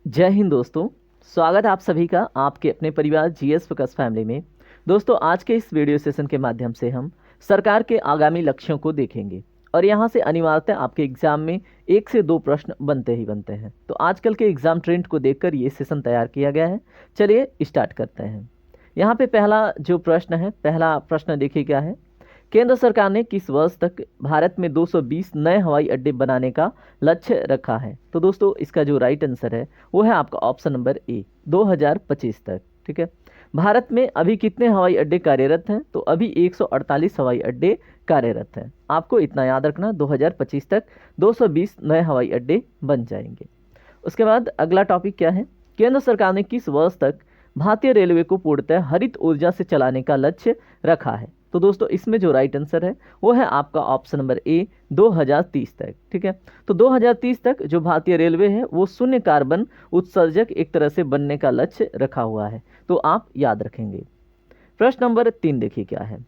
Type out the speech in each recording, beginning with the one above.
जय हिंद दोस्तों। स्वागत है आप सभी का आपके अपने परिवार जीएस फोकस फैमिली में। दोस्तों, आज के इस वीडियो सेशन के माध्यम से हम सरकार के आगामी लक्ष्यों को देखेंगे और यहाँ से अनिवार्यतः आपके एग्जाम में 1 से 2 प्रश्न बनते ही बनते हैं। तो आजकल के एग्जाम ट्रेंड को देखकर ये सेशन तैयार किया गया है। चलिए स्टार्ट करते हैं। यहाँ पे पहला जो प्रश्न है, पहला प्रश्न देखिए क्या है। केंद्र सरकार ने किस वर्ष तक भारत में 220 नए हवाई अड्डे बनाने का लक्ष्य रखा है? तो दोस्तों, इसका जो राइट आंसर है वो है आपका ऑप्शन नंबर ए, 2025 तक। ठीक है। भारत में अभी कितने हवाई अड्डे कार्यरत हैं? तो अभी 148 हवाई अड्डे कार्यरत हैं। आपको इतना याद रखना, 2025 तक 220 नए हवाई अड्डे बन जाएंगे। उसके बाद अगला टॉपिक क्या है। केंद्र सरकार ने किस वर्ष तक भारतीय रेलवे को पूर्णतः हरित ऊर्जा से चलाने का लक्ष्य रखा है? तो दोस्तों, इसमें जो राइट आंसर है वो है आपका ऑप्शन नंबर ए, 2030 तक। ठीक है। तो 2030 तक जो भारतीय रेलवे है वो शून्य कार्बन उत्सर्जक एक तरह से बनने का लक्ष्य रखा हुआ है। तो आप याद रखेंगे। प्रश्न नंबर 3 देखिए क्या है।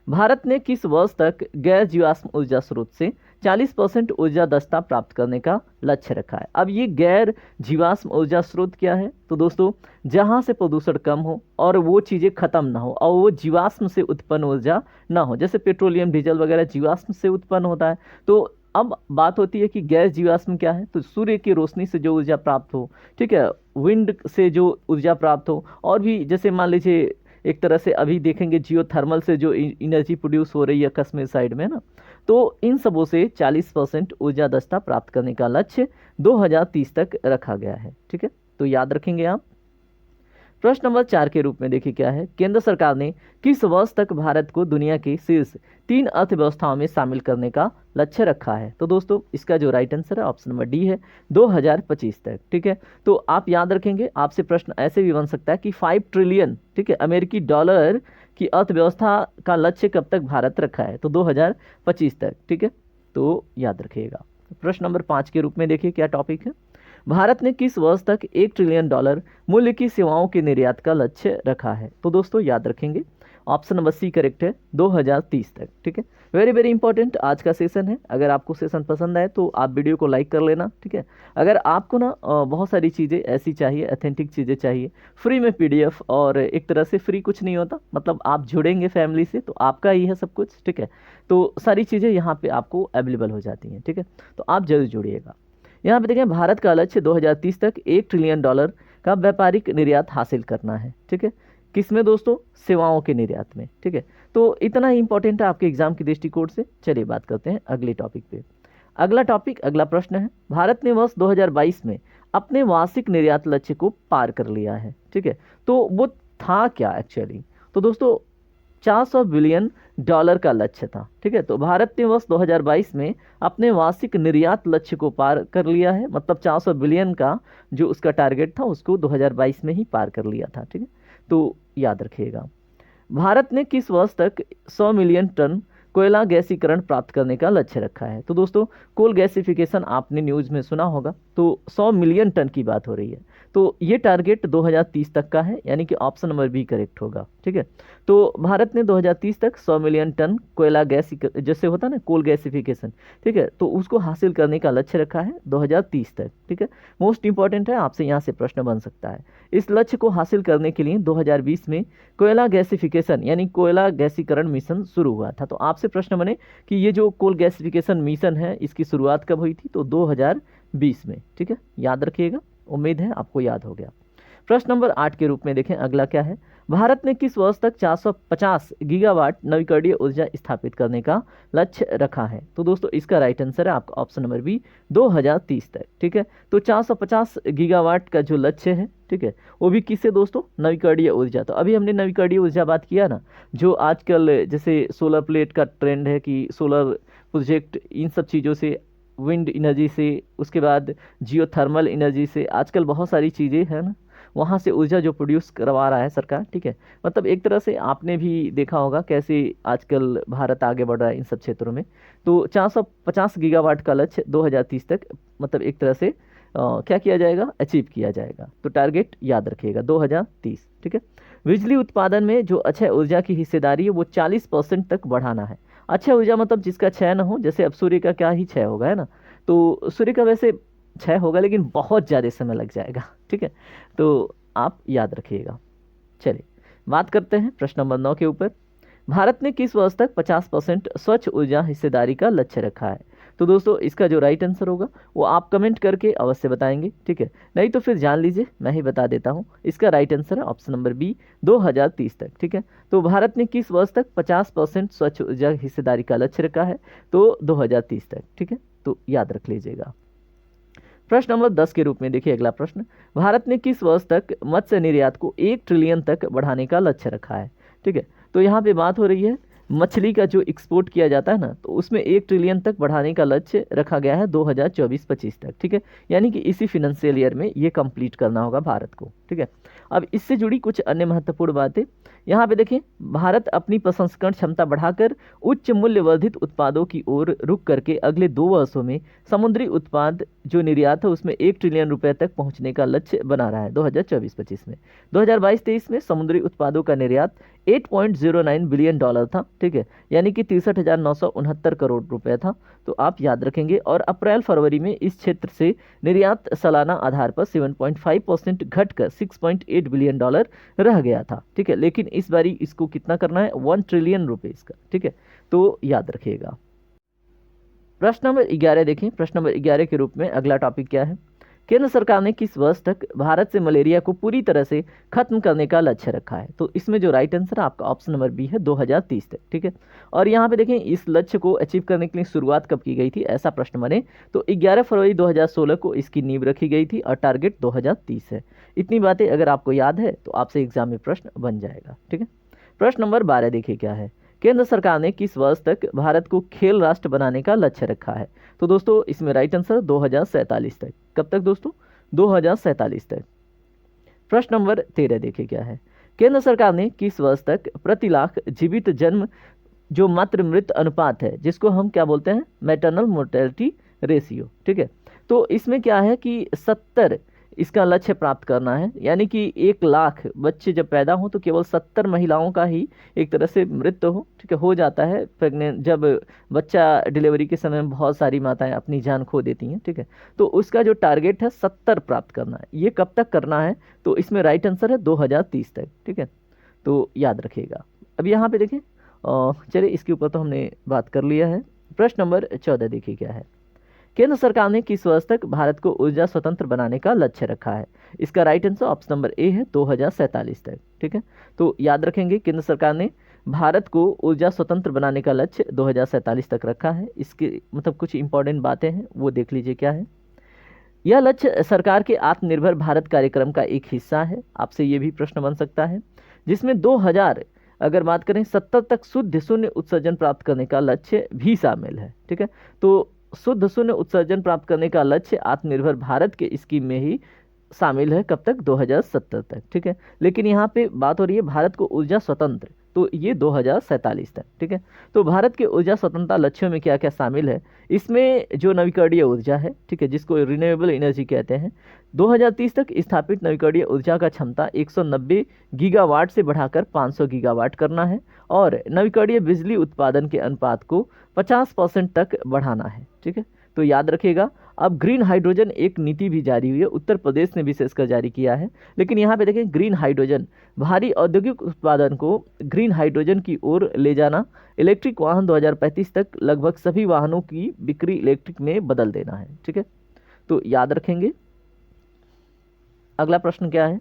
भारत ने किस वर्ष तक गैर जीवाश्म ऊर्जा स्रोत से 40% ऊर्जा दक्षता प्राप्त करने का लक्ष्य रखा है? अब ये गैर जीवाश्म ऊर्जा स्रोत क्या है? तो दोस्तों, जहाँ से प्रदूषण कम हो और वो चीज़ें खत्म ना हो और वो जीवाश्म से उत्पन्न ऊर्जा ना हो। जैसे पेट्रोलियम, डीजल वगैरह जीवाश्म से उत्पन्न होता है। तो अब बात होती है कि गैर जीवाश्म क्या है? तो सूर्य की रोशनी से जो ऊर्जा प्राप्त हो, ठीक है, विंड से जो ऊर्जा प्राप्त हो, और भी जैसे मान लीजिए एक तरह से अभी देखेंगे जियो थर्मल से जो एनर्जी प्रोड्यूस हो रही है कश्मीर साइड में ना। तो इन सबों से 40% ऊर्जा दक्षता प्राप्त करने का लक्ष्य 2030 तक रखा गया है। ठीक है, तो याद रखेंगे आप। प्रश्न नंबर 4 के रूप में देखिए क्या है। केंद्र सरकार ने किस वर्ष तक भारत को दुनिया के शीर्ष 3 अर्थव्यवस्थाओं में शामिल करने का लक्ष्य रखा है? तो दोस्तों, इसका जो राइट आंसर है ऑप्शन नंबर डी है, 2025 तक। ठीक है। तो आप याद रखेंगे, आपसे प्रश्न ऐसे भी बन सकता है कि 5 ट्रिलियन, ठीक है, अमेरिकी डॉलर की अर्थव्यवस्था का लक्ष्य कब तक भारत रखा है? तो 2025 तक। ठीक है, तो याद रखिएगा। प्रश्न नंबर 5 के रूप में देखिए क्या टॉपिक है। भारत ने किस वर्ष तक $1 ट्रिलियन मूल्य की सेवाओं के निर्यात का लक्ष्य रखा है? तो दोस्तों, याद रखेंगे, ऑप्शन नंबर सी करेक्ट है, 2030 तक। ठीक है, वेरी वेरी इंपॉर्टेंट आज का सेशन है। अगर आपको सेशन पसंद आए तो आप वीडियो को लाइक कर लेना। ठीक है। अगर आपको ना बहुत सारी चीज़ें ऐसी चाहिए, अथेंटिक चीज़ें चाहिए, फ्री में पीडीएफ, और एक तरह से फ्री कुछ नहीं होता, मतलब आप जुड़ेंगे फैमिली से तो आपका ही है सब कुछ। ठीक है, तो सारी चीज़ें यहाँ पे आपको अवेलेबल हो जाती हैं। ठीक है, तो आप जरूर जुड़िएगा। यहाँ पे देखें, भारत का लक्ष्य 2030 तक $1 ट्रिलियन का व्यापारिक निर्यात हासिल करना है। ठीक है, किसमें दोस्तों? सेवाओं के निर्यात में। ठीक है, तो इतना ही इंपॉर्टेंट है आपके एग्जाम के दृष्टिकोण से। चलिए बात करते हैं अगले टॉपिक पे। अगला टॉपिक, अगला प्रश्न है, भारत ने वर्ष 2022 में अपने वार्षिक निर्यात लक्ष्य को पार कर लिया है। ठीक है, तो वो था क्या एक्चुअली? तो दोस्तों, $400 बिलियन का लक्ष्य था। ठीक है, तो भारत ने वर्ष 2022 में अपने वार्षिक निर्यात लक्ष्य को पार कर लिया है, मतलब 400 बिलियन का जो उसका टारगेट था उसको 2022 में ही पार कर लिया था। ठीक है, तो याद रखिएगा। भारत ने किस वर्ष तक 100 मिलियन टन कोयला गैसीकरण प्राप्त करने का लक्ष्य रखा है? तो दोस्तों, कोल गैसिफिकेशन आपने न्यूज़ में सुना होगा, तो 100 मिलियन टन की बात हो रही है। तो ये टारगेट 2030 तक का है, यानी कि ऑप्शन नंबर बी करेक्ट होगा। ठीक है, तो भारत ने 2030 तक 100 मिलियन टन कोयला गैस, जैसे होता है ना कोल गैसिफिकेशन, ठीक है, तो उसको हासिल करने का लक्ष्य रखा है 2030 तक। ठीक है, मोस्ट इंपॉर्टेंट है, आपसे यहाँ से प्रश्न बन सकता है। इस लक्ष्य को हासिल करने के लिए 2020 में कोयला गैसिफिकेशन यानी कोयला गैसीकरण मिशन शुरू हुआ था। तो आपसे प्रश्न बने कि ये जो कोल गैसिफिकेशन मिशन है इसकी शुरुआत कब हुई थी? तो 2020 में। ठीक है, याद रखिएगा, उम्मीद है आपको याद हो गया। प्रश्न नंबर 8 के रूप में देखें अगला क्या है। भारत ने किस वर्ष तक 450 गीगावाट नवीकरणीय ऊर्जा स्थापित करने का लक्ष्य रखा है? तो दोस्तों, इसका राइट आंसर है आपका ऑप्शन नंबर बी, 2030 तक। ठीक है, तो 450 गीगावाट का जो लक्ष्य है, ठीक है, वो भी किससे दोस्तों? नवीकरणीय ऊर्जा। तो अभी हमने नवीकरणीय ऊर्जा बात किया ना, जो आजकल जैसे सोलर प्लेट का ट्रेंड है कि सोलर प्रोजेक्ट, इन सब चीज़ों से, विंड एनर्जी से, उसके बाद जियो थर्मल एनर्जी से, आजकल बहुत सारी चीज़ें हैं ना, वहाँ से ऊर्जा जो प्रोड्यूस करवा रहा है सरकार। ठीक है, मतलब एक तरह से आपने भी देखा होगा कैसे आजकल भारत आगे बढ़ रहा है इन सब क्षेत्रों में। तो 450 गीगावाट का लक्ष्य 2030 तक, मतलब एक तरह से क्या किया जाएगा? अचीव किया जाएगा। तो टारगेट याद रखिएगा 2030। ठीक है, बिजली उत्पादन में जो अक्षय ऊर्जा की हिस्सेदारी है वो 40% तक बढ़ाना है। अक्षय ऊर्जा मतलब जिसका क्षय न हो, जैसे अब सूर्य का क्या ही क्षय होगा, है ना, तो सूर्य का वैसे 6 होगा, लेकिन बहुत ज़्यादा समय लग जाएगा। ठीक है, तो आप याद रखिएगा। चलिए बात करते हैं प्रश्न नंबर 9 के ऊपर। भारत ने किस वर्ष तक 50% स्वच्छ ऊर्जा हिस्सेदारी का लक्ष्य रखा है? तो दोस्तों इसका जो राइट आंसर होगा वो आप कमेंट करके अवश्य बताएंगे। ठीक है, नहीं तो फिर जान लीजिए, मैं ही बता देता हूँ। इसका राइट आंसर है ऑप्शन नंबर बी, 2030 तक। ठीक है, तो भारत ने किस वर्ष तक 50% स्वच्छ ऊर्जा हिस्सेदारी का लक्ष्य रखा है? तो 2030 तक। ठीक है, तो याद रख लीजिएगा। प्रश्न नंबर 10 के रूप में देखिए अगला प्रश्न। भारत ने किस वर्ष तक मत्स्य निर्यात को 1 ट्रिलियन तक बढ़ाने का लक्ष्य रखा है? ठीक है, तो यहाँ पे बात हो रही है मछली का जो एक्सपोर्ट किया जाता है ना, तो उसमें 1 ट्रिलियन तक बढ़ाने का लक्ष्य रखा गया है 2024-25 तक। ठीक है, यानी कि इसी फिनेंशियल ईयर में ये कंप्लीट करना होगा भारत को। ठीक है, अब इससे जुड़ी कुछ अन्य महत्वपूर्ण बातें यहाँ पे देखें। भारत अपनी प्रसंस्करण क्षमता बढ़ाकर उच्च मूल्य वर्धित उत्पादों की ओर रुख करके अगले 2 वर्षों में समुद्री उत्पाद जो निर्यात है उसमें 1 ट्रिलियन रुपए तक पहुंचने का लक्ष्य बना रहा है 2024-25 में। 2022-23 में समुद्री उत्पादों का निर्यात 8.09 बिलियन डॉलर था। ठीक है, यानी कि 63,969 करोड़ रुपए था। तो आप याद रखेंगे। और अप्रैल फरवरी में इस क्षेत्र से निर्यात सालाना आधार पर 7.5% घटकर 6.8 बिलियन डॉलर रह गया था। ठीक है, लेकिन इस बारी इसको कितना करना है? 1 ट्रिलियन रुपीस का। ठीक है, तो याद रखिएगा। प्रश्न नंबर 11 देखें। प्रश्न नंबर 11 के रूप में अगला टॉपिक क्या है? केंद्र सरकार ने किस वर्ष तक भारत से मलेरिया को पूरी तरह से खत्म करने का लक्ष्य रखा है? तो इसमें जो राइट आंसर है आपका ऑप्शन नंबर बी है, 2030 तक। ठीक है, और यहाँ पे देखें इस लक्ष्य को अचीव करने के लिए शुरुआत कब की गई थी, ऐसा प्रश्न बने तो 11 फरवरी 2016 को इसकी नींव रखी गई थी और टारगेट 2030 है। इतनी बातें अगर आपको याद है तो आपसे एग्जाम में प्रश्न बन जाएगा। ठीक है, प्रश्न नंबर 12 देखिए क्या है। केंद्र सरकार ने किस वर्ष तक भारत को खेल राष्ट्र बनाने का लक्ष्य रखा है? तो दोस्तों इसमें राइट आंसर 2047 तक। कब तक दोस्तों? 2047 तक। प्रश्न नंबर 13 देखिए क्या है। केंद्र सरकार ने किस वर्ष तक प्रति लाख जीवित जन्म जो मातृ मृत्यु अनुपात है, जिसको हम क्या बोलते हैं? Maternal mortality ratio. ठीक है, तो इसमें क्या है कि 70 इसका लक्ष्य प्राप्त करना है। यानी कि 1 लाख बच्चे जब पैदा हो तो केवल 70 महिलाओं का ही एक तरह से मृत्यु हो। ठीक है, हो जाता है प्रेग्नेंट, जब बच्चा डिलीवरी के समय में बहुत सारी माताएं अपनी जान खो देती हैं। ठीक है, तो उसका जो टारगेट है 70 प्राप्त करना है। ये कब तक करना है? तो इसमें राइट आंसर है 2030 तक। ठीक है, तो याद रखिएगा। अब यहाँ पे देखें, चलिए इसके ऊपर तो हमने बात कर लिया है। प्रश्न नंबर 14 देखिए क्या है। केंद्र सरकार ने किस वर्ष तक भारत को ऊर्जा स्वतंत्र बनाने का लक्ष्य रखा है? इसका right answer option number A है, 2047 तक। ठीक है, तो याद रखेंगे केंद्र सरकार ने भारत को ऊर्जा स्वतंत्र बनाने का लक्ष्य 2047 तक रखा है। इसके मतलब कुछ इंपॉर्टेंट बातें हैं वो देख लीजिए क्या है। यह लक्ष्य सरकार के आत्मनिर्भर भारत कार्यक्रम का एक हिस्सा है। आपसे ये भी प्रश्न बन सकता है, जिसमें 2000 अगर बात करें 70 तक शुद्ध शून्य उत्सर्जन प्राप्त करने का लक्ष्य भी शामिल है। ठीक है, तो शुद्ध शून्य उत्सर्जन प्राप्त करने का लक्ष्य आत्मनिर्भर भारत के स्कीम में ही शामिल है। कब तक? 2070 तक। ठीक है, लेकिन यहाँ पे बात हो रही है भारत को ऊर्जा स्वतंत्र, तो ये 2047 तक। ठीक है, तो भारत के ऊर्जा स्वतंत्रता लक्ष्यों में क्या क्या शामिल है? इसमें जो नवीकरणीय ऊर्जा है, ठीक है, जिसको रिन्यूएबल एनर्जी कहते हैं, 2030 तक स्थापित नवीकरणीय ऊर्जा का क्षमता 190 गीगावाट से बढ़ाकर 500 गीगावाट करना है और नवीकरणीय बिजली उत्पादन के अनुपात को 50% तक बढ़ाना है। ठीक है, तो याद रखिएगा। अब ग्रीन हाइड्रोजन एक नीति भी जारी हुई है, उत्तर प्रदेश ने विशेषकर जारी किया है। लेकिन यहाँ पे देखें ग्रीन हाइड्रोजन, भारी औद्योगिक उत्पादन को ग्रीन हाइड्रोजन की ओर ले जाना, इलेक्ट्रिक वाहन 2035 तक लगभग सभी वाहनों की बिक्री इलेक्ट्रिक में बदल देना है। ठीक है, तो याद रखेंगे। अगला प्रश्न क्या है?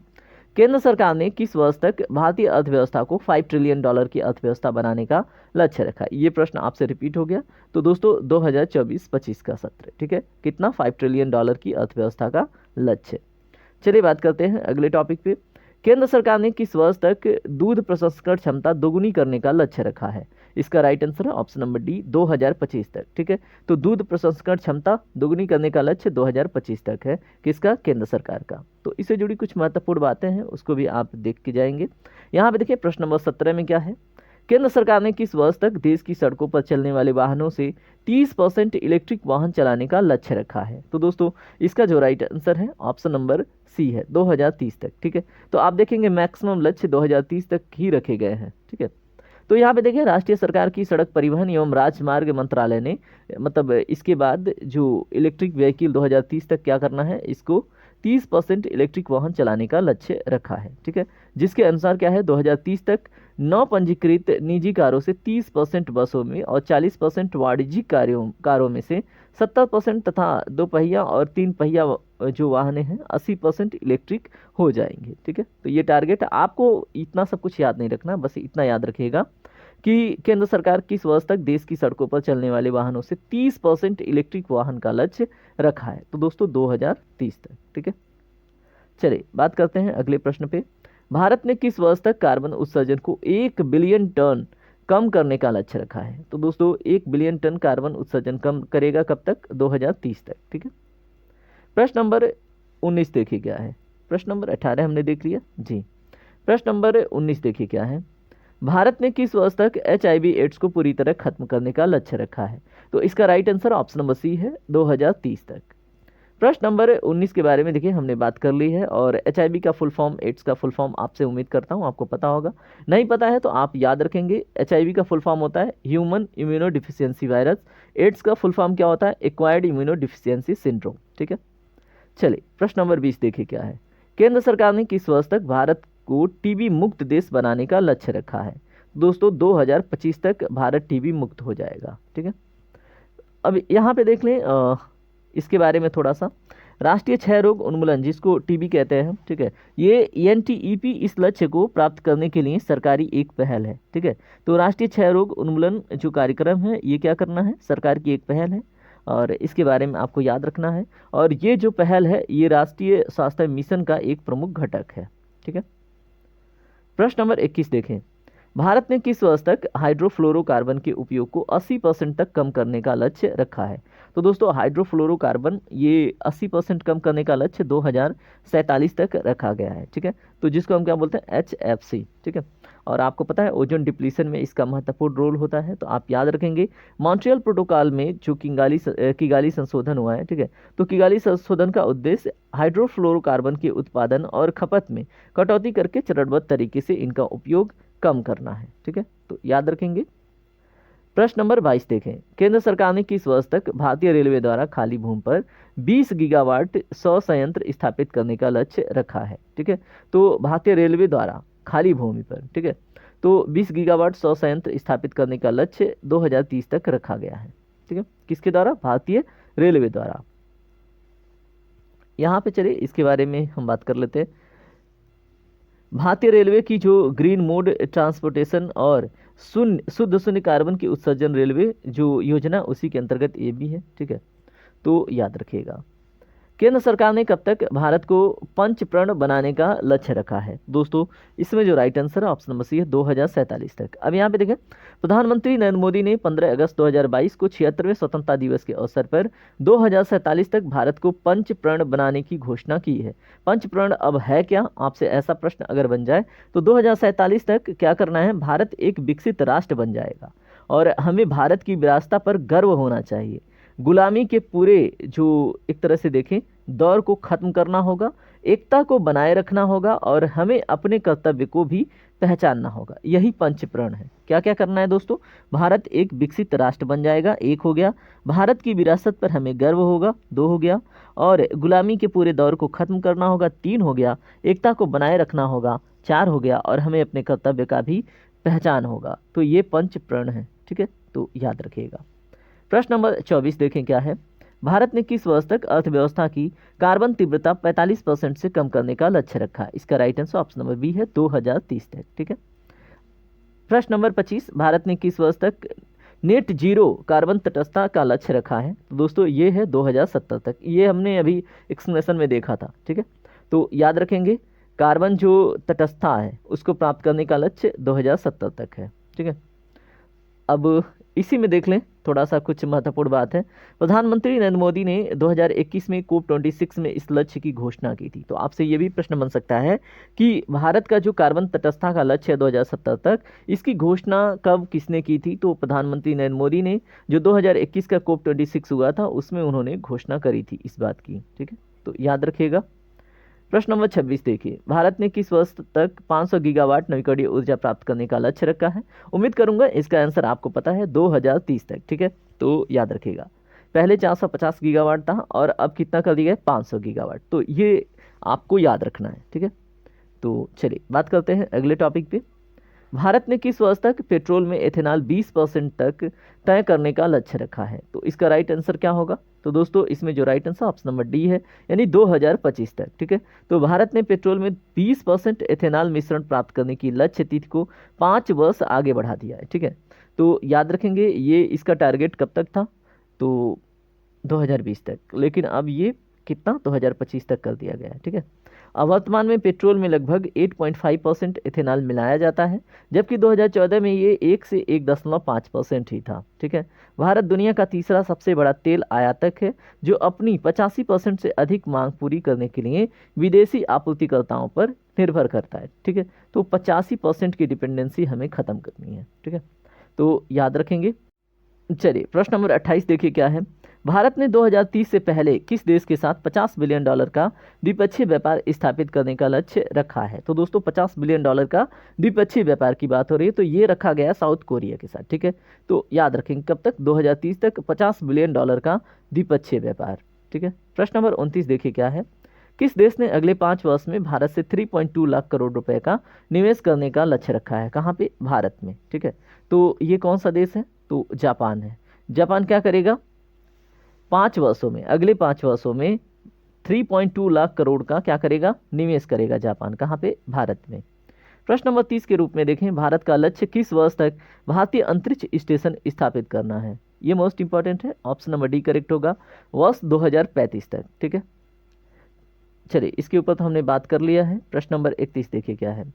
केंद्र सरकार ने किस वर्ष तक भारतीय अर्थव्यवस्था को 5 ट्रिलियन डॉलर की अर्थव्यवस्था बनाने का लक्ष्य रखा है? ये प्रश्न आपसे रिपीट हो गया। तो दोस्तों 2024-25 का सत्र। ठीक है, कितना? 5 ट्रिलियन डॉलर की अर्थव्यवस्था का लक्ष्य। चलिए बात करते हैं अगले टॉपिक पे। केंद्र सरकार ने किस वर्ष तक दूध प्रसंस्करण क्षमता दोगुनी करने का लक्ष्य रखा है? इसका राइट आंसर है ऑप्शन नंबर डी, 2025 तक। ठीक है, तो दूध प्रसंस्करण क्षमता दोगुनी करने का लक्ष्य 2025 तक है। किसका? केंद्र सरकार का। तो इससे जुड़ी कुछ महत्वपूर्ण बातें हैं, उसको भी आप देख के जाएंगे। यहाँ पे देखिए प्रश्न नंबर 17 में क्या है। केंद्र सरकार ने किस वर्ष तक देश की सड़कों पर चलने वाले वाहनों से 30% इलेक्ट्रिक वाहन चलाने का लक्ष्य रखा है? तो दोस्तों इसका जो राइट आंसर है ऑप्शन नंबर सी है, 2030 तक। ठीक है, तो आप देखेंगे मैक्सिमम लक्ष्य 2030 तक ही रखे गए हैं। ठीक है, तो यहाँ पे देखिए राष्ट्रीय सरकार की सड़क परिवहन एवं राजमार्ग मंत्रालय ने मतलब इसके बाद जो इलेक्ट्रिक व्हीकल 2030 तक क्या करना है, इसको 30% इलेक्ट्रिक वाहन चलाने का लक्ष्य रखा है। ठीक है, जिसके अनुसार क्या है 2030 तक नौ पंजीकृत निजी कारों से 30% बसों में और 40% वाणिज्यिक कारों में से 70% तथा दो पहिया और तीन पहिया जो वाहन हैं 80% इलेक्ट्रिक हो जाएंगे। ठीक है, तो ये टारगेट, आपको इतना सब कुछ याद नहीं रखना, बस इतना याद रखिएगा कि केंद्र सरकार किस वर्ष तक देश की सड़कों पर चलने वाले वाहनों से 30% इलेक्ट्रिक वाहन का लक्ष्य रखा है। तो दोस्तों 2030 तक। ठीक है, चलिए बात करते हैं अगले प्रश्न पे। भारत ने किस वर्ष तक कार्बन उत्सर्जन को 1 बिलियन टन कम करने का लक्ष्य रखा है? तो दोस्तों 1 बिलियन टन कार्बन उत्सर्जन कम करेगा कब तक? 2030 तक। ठीक है, प्रश्न नंबर 19 देखिए क्या है। प्रश्न नंबर 18 हमने देख लिया जी। प्रश्न नंबर 19 देखिए क्या है। भारत ने किस वर्ष तक HIV एड्स को पूरी तरह खत्म करने का लक्ष्य रखा है? तो इसका right answer option number C है, 2030 तक। प्रश्न नंबर 19 के बारे में देखिए हमने बात कर ली है, और HIV का फुल फॉर्म, एड्स का फुल फॉर्म आपसे उम्मीद करता हूँ आपको पता होगा। नहीं पता है तो आप याद रखेंगे, HIV का फुल फॉर्म होता है human immunodeficiency virus. AIDS का फुल फॉर्म क्या होता है? Acquired immunodeficiency syndrome. ठीक है, चलिए प्रश्न नंबर 20 देखिए क्या है। केंद्र सरकार ने किस वर्ष तक भारत को टीबी मुक्त देश बनाने का लक्ष्य रखा है? दोस्तों 2025 तक भारत टीबी मुक्त हो जाएगा। ठीक है, अब यहाँ पे देख लें इसके बारे में थोड़ा सा। राष्ट्रीय क्षय रोग उन्मूलन, जिसको टीबी कहते हैं, ठीक है, ये एनटीईपी इस लक्ष्य को प्राप्त करने के लिए सरकारी एक पहल है। ठीक है, तो राष्ट्रीय क्षय रोग उन्मूलन जो कार्यक्रम है ये क्या करना है? सरकार की एक पहल है, और इसके बारे में आपको याद रखना है। और ये जो पहल है ये राष्ट्रीय स्वास्थ्य मिशन का एक प्रमुख घटक है। ठीक है, प्रश्न नंबर 21 देखें। भारत ने किस वर्ष तक हाइड्रोफ्लोरोकार्बन के उपयोग को 80% तक कम करने का लक्ष्य रखा है? तो दोस्तों हाइड्रोफ्लोरोकार्बन ये 80% कम करने का लक्ष्य 2047 तक रखा गया है। ठीक है, तो जिसको हम क्या बोलते हैं? HFC। ठीक है, और आपको पता है ओजोन डिप्लीशन में इसका महत्वपूर्ण रोल होता है, तो आप याद रखेंगे। मॉन्ट्रियल प्रोटोकॉल में जो किगाली संशोधन हुआ है, ठीक है, तो किगाली संशोधन का उद्देश्य हाइड्रोफ्लोरोकार्बन के उत्पादन और खपत में कटौती करके चरणबद्ध तरीके से इनका उपयोग कम करना है। ठीक है, तो याद रखेंगे। प्रश्न नंबर 22 देखें। केंद्र सरकार ने किस वर्ष तक भारतीय रेलवे द्वारा खाली भूमि पर 20 गीगावाट सौर संयंत्र स्थापित करने का लक्ष्य रखा है? ठीक है, तो भारतीय रेलवे द्वारा खाली भूमि पर, ठीक है, तो 20 गीगावाट सौर संयंत्र स्थापित करने का लक्ष्य 2030 तक रखा गया है। ठीक है, किसके द्वारा? भारतीय रेलवे द्वारा। यहाँ पे चलिए इसके बारे में हम बात कर लेते हैं। भारतीय रेलवे की जो ग्रीन मोड ट्रांसपोर्टेशन और शुद्ध शून्य कार्बन की उत्सर्जन रेलवे जो योजना, उसी के अंतर्गत ये भी है। ठीक है, तो याद रखिएगा। केंद्र सरकार ने कब तक भारत को पंचप्रण बनाने का लक्ष्य रखा है? दोस्तों इसमें जो राइट आंसर है ऑप्शन नंबर सी है, 2047 तक। अब यहाँ पे देखें, प्रधानमंत्री नरेंद्र मोदी ने 15 अगस्त 2022 को 76वें स्वतंत्रता दिवस के अवसर पर 2047 तक भारत को पंचप्रण बनाने की घोषणा की है। पंचप्रण अब है क्या? आपसे ऐसा प्रश्न अगर बन जाए तो 2047 तक क्या करना है? भारत एक विकसित राष्ट्र बन जाएगा, और हमें भारत की विरासत पर गर्व होना चाहिए। गुलामी के पूरे जो एक तरह से देखें दौर को खत्म करना होगा, एकता को बनाए रखना होगा, और हमें अपने कर्तव्य को भी पहचानना होगा। यही पंचप्रण है। क्या क्या करना है दोस्तों? भारत एक विकसित राष्ट्र बन जाएगा, एक हो गया। भारत की विरासत पर हमें गर्व होगा, दो हो गया। और गुलामी के पूरे दौर को खत्म करना होगा, तीन हो गया। एकता को बनाए रखना होगा, चार हो गया। और हमें अपने कर्तव्य का भी पहचान होगा। तो ये पंचप्रण है। ठीक है, तो याद रखिएगा। प्रश्न नंबर 24 देखें क्या है। भारत ने किस वर्ष तक अर्थव्यवस्था की कार्बन तीव्रता 45% से कम करने का लक्ष्य रखा है? इसका right answer option number B है, 2030 तक। ठीक है, प्रश्न नंबर 25, भारत ने किस वर्ष तक नेट जीरो कार्बन तटस्थता का लक्ष्य रखा है? तो दोस्तों ये है 2070 तक। ये हमने अभी एक्सप्लेनेशन में देखा था। ठीक है, तो याद रखेंगे कार्बन जो तटस्थता है उसको प्राप्त करने का लक्ष्य 2070 तक है। ठीक है, अब इसी में देख लें थोड़ा सा कुछ महत्वपूर्ण बात है। प्रधानमंत्री नरेंद्र मोदी ने 2021 में COP26 में इस लक्ष्य की घोषणा की थी। तो आपसे ये भी प्रश्न बन सकता है कि भारत का जो कार्बन तटस्थता का लक्ष्य है 2070 तक, इसकी घोषणा कब किसने की थी? तो प्रधानमंत्री नरेंद्र मोदी ने, जो 2021 का COP26 हुआ था उसमें उन्होंने घोषणा करी थी इस बात की। ठीक है, तो याद रखिएगा। प्रश्न नंबर 26 देखिए, भारत ने किस वर्ष तक 500 गीगावाट नवीकरणीय ऊर्जा प्राप्त करने का लक्ष्य रखा है? उम्मीद करूंगा इसका आंसर आपको पता है, 2030 तक। ठीक है, तो याद रखिएगा, पहले 450 गीगावाट था और अब कितना कर दिया है, 500 गीगावाट। तो ये आपको याद रखना है। ठीक है, तो चलिए बात करते हैं अगले टॉपिक पे। भारत ने किस वर्ष तक पेट्रोल में एथेनॉल 20% तक तय करने का लक्ष्य रखा है? तो इसका राइट आंसर क्या होगा? तो दोस्तों इसमें जो right answer option number D है, यानी 2025 तक। ठीक है, तो भारत ने पेट्रोल में 20% एथेनॉल मिश्रण प्राप्त करने की लक्ष्य तिथि को 5 वर्ष आगे बढ़ा दिया है। ठीक है, तो याद रखेंगे ये इसका टारगेट कब तक था, तो 2020 तक, लेकिन अब ये कितना 2025 तक कर दिया गया है। ठीक है, अब वर्तमान में पेट्रोल में लगभग 8.5% इथेनॉल मिलाया जाता है, जबकि 2014 में ये 1 से 1.5% ही था। ठीक है, भारत दुनिया का तीसरा सबसे बड़ा तेल आयातक है, जो अपनी 85% से अधिक मांग पूरी करने के लिए विदेशी आपूर्तिकर्ताओं पर निर्भर करता है। ठीक है, तो 85% की डिपेंडेंसी हमें ख़त्म करनी है। ठीक है, तो याद रखेंगे। चलिए प्रश्न नंबर 28 देखिए क्या है। भारत ने 2030 से पहले किस देश के साथ 50 बिलियन डॉलर का द्विपक्षीय व्यापार स्थापित करने का लक्ष्य रखा है? तो दोस्तों 50 बिलियन डॉलर का द्विपक्षीय व्यापार की बात हो रही है, तो ये रखा गया साउथ कोरिया के साथ। ठीक है, तो याद रखेंगे कब तक, 2030 तक 50 बिलियन डॉलर का द्विपक्षीय व्यापार। ठीक है, प्रश्न नंबर 29 देखिए क्या है। किस देश ने अगले 5 वर्ष में भारत से 3.2 लाख करोड़ रुपए का निवेश करने का लक्ष्य रखा है? कहाँ पे, भारत में। ठीक है, तो ये कौन सा देश है, तो जापान है। जापान क्या करेगा, 5 वर्षों में, अगले 5 वर्षों में 3.2 लाख करोड़ का क्या करेगा, निवेश करेगा जापान। कहाँ पे, भारत में। प्रश्न नंबर 30 के रूप में देखें, भारत का लक्ष्य किस वर्ष तक भारतीय अंतरिक्ष स्टेशन स्थापित करना है? ये मोस्ट इंपॉर्टेंट है, ऑप्शन नंबर डी करेक्ट होगा, वर्ष 2035 तक। ठीक है, चलिए इसके ऊपर तो हमने बात कर लिया है। प्रश्न नंबर 31 देखिए क्या है।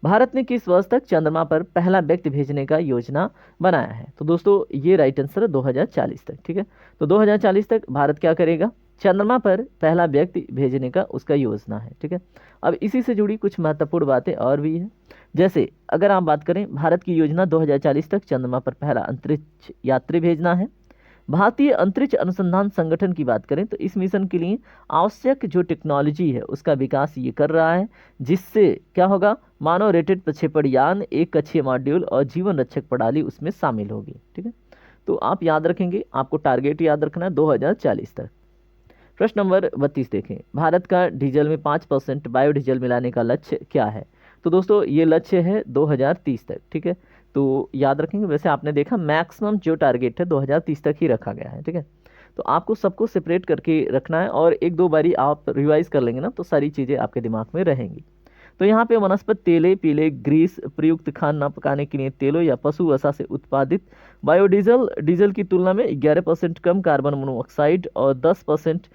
भारत ने किस वर्ष तक चंद्रमा पर पहला व्यक्ति भेजने का योजना बनाया है? तो दोस्तों ये राइट आंसर है 2040 तक। ठीक है, तो 2040 तक भारत क्या करेगा, चंद्रमा पर पहला व्यक्ति भेजने का उसका योजना है। ठीक है, अब इसी से जुड़ी कुछ महत्वपूर्ण बातें और भी हैं, जैसे अगर आप बात करें, भारत की योजना 2040 तक चंद्रमा पर पहला अंतरिक्ष यात्री भेजना है। भारतीय अंतरिक्ष अनुसंधान संगठन की बात करें तो इस मिशन के लिए आवश्यक जो टेक्नोलॉजी है उसका विकास ये कर रहा है, जिससे क्या होगा, मानव रेटेड प्रक्षेपण यान, एक कक्षीय मॉड्यूल और जीवन रक्षक प्रणाली उसमें शामिल होगी। ठीक है, तो आप याद रखेंगे, आपको टारगेट याद रखना है 2040 तक। प्रश्न नंबर 32 देखें, भारत का डीजल में 5% बायोडीजल मिलाने का लक्ष्य क्या है? तो दोस्तों ये लक्ष्य है 2030 तक। ठीक है, तो याद रखेंगे, वैसे आपने देखा मैक्सिमम जो टारगेट है 2030 तक ही रखा गया है। ठीक है, तो आपको सबको सेपरेट करके रखना है और एक दो बारी आप रिवाइज कर लेंगे ना, तो सारी चीज़ें आपके दिमाग में रहेंगी। तो यहाँ पे वनस्पति तेले, पीले ग्रीस, प्रयुक्त खाना पकाने के लिए तेलों या पशु वसा से उत्पादित बायोडीजल डीजल की तुलना में 11% कम कार्बन मोनोऑक्साइड और 10%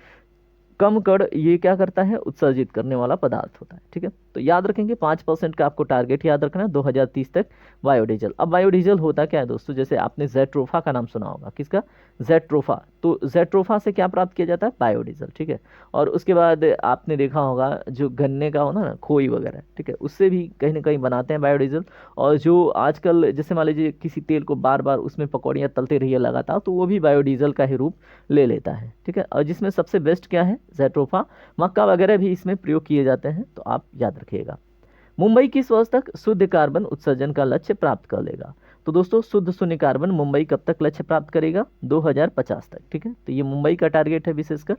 कम कण ये क्या करता है, उत्सर्जित करने वाला पदार्थ होता है। ठीक है, तो याद रखेंगे 5% का आपको टारगेट याद रखना है 2030 तक बायोडीजल। अब बायोडीजल होता क्या है दोस्तों, जैसे आपने जेट्रोफा का नाम सुना होगा, किसका, जेट्रोफा। तो जेट्रोफा से क्या प्राप्त किया जाता है, बायोडीजल। ठीक है, और उसके बाद आपने देखा होगा जो गन्ने का होना ना, खोई वगैरह, ठीक है, उससे भी कहीं ना कहीं बनाते हैं बायोडीजल। और जो आजकल जैसे मान लीजिए किसी तेल को बार बार उसमें पकौड़ियाँ तलते रहिए लगातार, तो वो भी बायोडीजल का ही रूप ले लेता है। ठीक है, और जिसमें सबसे बेस्ट क्या है, जेट्रोफा। मक्का वगैरह भी इसमें प्रयोग किए जाते हैं, तो आप याद रखिएगा। मुंबई किस वर्ष तक शुद्ध कार्बन उत्सर्जन का लक्ष्य प्राप्त कर लेगा? तो दोस्तों शुद्ध शून्य कार्बन मुंबई कब तक लक्ष्य प्राप्त करेगा, 2050 तक। ठीक है, तो ये मुंबई का टारगेट है विशेषकर।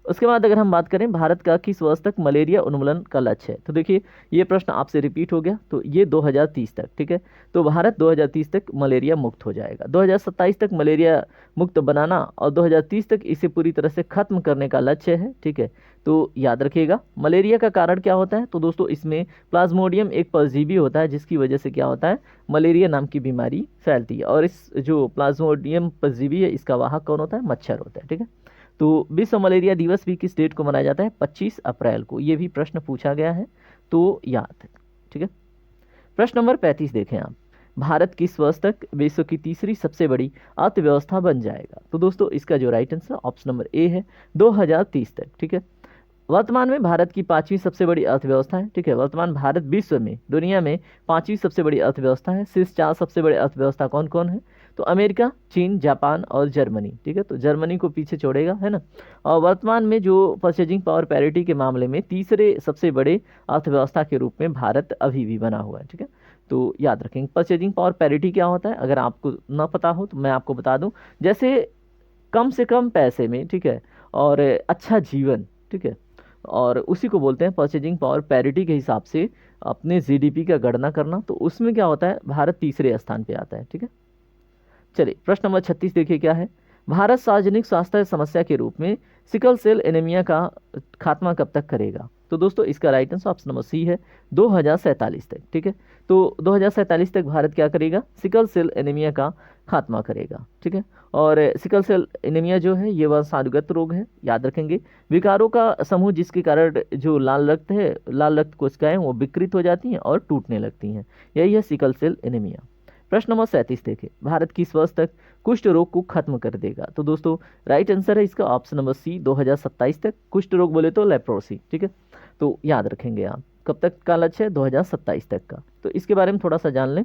उसके बाद अगर हम बात करें भारत का किस वर्ष तक मलेरिया उन्मूलन का लक्ष्य है, तो देखिए ये प्रश्न आपसे रिपीट हो गया, तो ये 2030 तक। ठीक है, तो भारत 2030 तक मलेरिया मुक्त हो जाएगा, 2027 तक मलेरिया मुक्त बनाना और 2030 तक इसे पूरी तरह से खत्म करने का लक्ष्य है। ठीक है, तो याद रखिएगा मलेरिया का कारण क्या होता है, तो दोस्तों इसमें प्लाज्मोडियम एक परजीवी होता है, जिसकी वजह से क्या होता है, मलेरिया नाम की बीमारी फैलती है। और इस जो प्लाज्मोडियम परजीवी है, इसका वाहक कौन होता है, मच्छर होता है। ठीक है, तो विश्व मलेरिया दिवस भी किस डेट को मनाया जाता है, 25 अप्रैल को। ये भी प्रश्न पूछा गया है, तो याद है। ठीक है, प्रश्न नंबर 35 देखें आप, भारत किस वर्ष तक विश्व की तीसरी सबसे बड़ी अर्थव्यवस्था बन जाएगा? तो दोस्तों इसका जो right answer option number A है, 2030 तक। ठीक है, वर्तमान में भारत की 5वीं सबसे बड़ी अर्थव्यवस्था है। ठीक है, वर्तमान भारत विश्व में, दुनिया में 5वीं सबसे बड़ी अर्थव्यवस्था है। शीर्ष 4 सबसे बड़े अर्थव्यवस्था कौन कौन है, तो अमेरिका, चीन, जापान और जर्मनी, ठीक है। तो जर्मनी को पीछे छोड़ेगा, है ना। और वर्तमान में जो परचेजिंग पावर पैरिटी के मामले में तीसरे सबसे बड़े अर्थव्यवस्था के रूप में भारत अभी भी बना हुआ है, ठीक है। तो याद रखेंगे परचेजिंग पावर पैरिटी क्या होता है, अगर आपको ना पता हो तो मैं आपको बता दूं। जैसे कम से कम पैसे में, ठीक है, और अच्छा जीवन, ठीक है, और उसी को बोलते हैं परचेजिंग पावर पैरिटी के हिसाब से अपने जीडीपी का गणना करना। तो उसमें क्या होता है, भारत तीसरे स्थान पे आता है, ठीक है। चलिए प्रश्न नंबर 36 देखिए क्या है। भारत सार्वजनिक स्वास्थ्य समस्या के रूप में सिकल सेल एनीमिया का खात्मा कब तक करेगा। तो दोस्तों इसका right answer option number C है, 2047 तक, ठीक है। तो 2047 तक भारत क्या करेगा, सिकल सेल एनीमिया का खात्मा करेगा, ठीक है। और सिकल सेल एनीमिया जो है ये वंशानुगत रोग है, याद रखेंगे। विकारों का समूह जिसके कारण जो लाल रक्त है, लाल रक्त कोशिकाएं वो विकृत हो जाती हैं और टूटने लगती हैं, यही है सिकल सेल एनीमिया। प्रश्न नंबर 37 देखें, भारत किस वर्ष तक कुष्ठ रोग को खत्म कर देगा। तो दोस्तों राइट आंसर है इसका ऑप्शन नंबर सी, 2027 तक। कुष्ठ रोग बोले तो लेप्रोसी, ठीक है। तो याद रखेंगे आप कब तक का लक्ष्य है, 2027 तक का। तो इसके बारे में थोड़ा सा जान लें।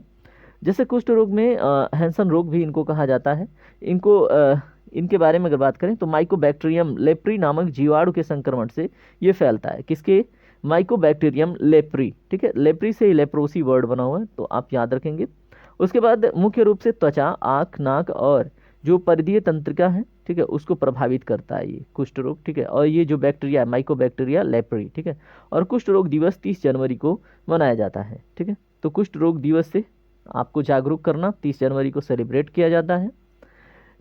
जैसे कुष्ठ रोग में हैंसन रोग भी इनको कहा जाता है। इनके बारे में अगर बात करें तो माइकोबैक्टीरियम लेप्री नामक जीवाणु के संक्रमण से ये फैलता है। किसके, माइकोबैक्टीरियम लेप्री, ठीक है। लेप्री से ही लेप्रोसी वर्ड बना हुआ है, तो आप याद रखेंगे। उसके बाद मुख्य रूप से त्वचा, आँख, नाक और जो परिधीय तंत्रिका है, ठीक है, उसको प्रभावित करता है ये कुष्ठ रोग, ठीक है। और ये जो बैक्टीरिया है माइकोबैक्टीरिया लेप्री, ठीक है। और कुष्ठ रोग दिवस 30 जनवरी को मनाया जाता है, ठीक है। तो कुष्ठ रोग दिवस से आपको जागरूक करना 30 जनवरी को सेलिब्रेट किया जाता है।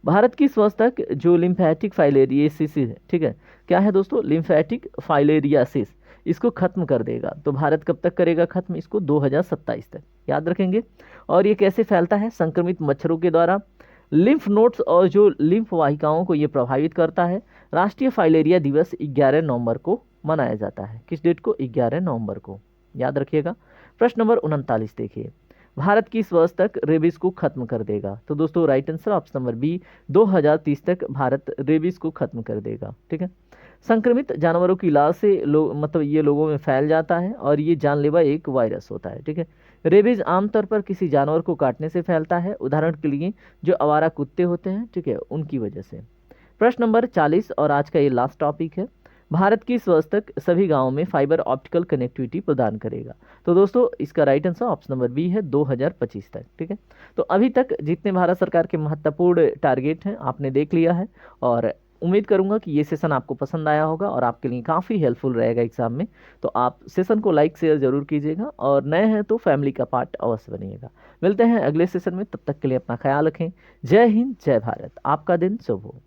भारत की स्वास्थ्य तक जो लिम्फेटिक फाइलेरियासिस है, ठीक है, क्या है दोस्तों, लिम्फेटिक फाइलेरियासिस, इसको खत्म कर देगा। तो भारत कब तक करेगा खत्म इसको, 2027 तक, याद रखेंगे। और ये कैसे फैलता है, संक्रमित मच्छरों के द्वारा। लिम्फ नोड्स और जो लिम्फ वाहिकाओं को ये प्रभावित करता है। राष्ट्रीय फाइलेरिया दिवस 11 नवंबर को मनाया जाता है। किस डेट को, 11 नवंबर को, याद रखिएगा। प्रश्न नंबर 39 देखिए, भारत किस वर्ष तक रेबीज को खत्म कर देगा। तो दोस्तों right answer option number B, 2030 तक भारत रेबीज को खत्म कर देगा, ठीक है। संक्रमित जानवरों की लाश से मतलब ये लोगों में फैल जाता है और ये जानलेवा एक वायरस होता है, ठीक है। रेबीज आमतौर पर किसी जानवर को काटने से फैलता है, उदाहरण के लिए जो आवारा कुत्ते होते हैं, ठीक है, उनकी वजह से। प्रश्न नंबर 40 और आज का ये लास्ट टॉपिक है, भारत किस वर्ष तक सभी गांवों में फाइबर ऑप्टिकल कनेक्टिविटी प्रदान करेगा। तो दोस्तों इसका right answer option number B है, 2025 तक, ठीक है। तो अभी तक जितने भारत सरकार के महत्वपूर्ण टारगेट हैं आपने देख लिया है, और उम्मीद करूंगा कि ये सेशन आपको पसंद आया होगा और आपके लिए काफ़ी हेल्पफुल रहेगा एग्जाम में। तो आप सेशन को लाइक शेयर जरूर कीजिएगा और नए हैं तो फैमिली का पार्ट अवश्य बनिएगा। मिलते हैं अगले सेशन में, तब तक के लिए अपना ख्याल रखें। जय हिंद, जय भारत, आपका दिन शुभ हो।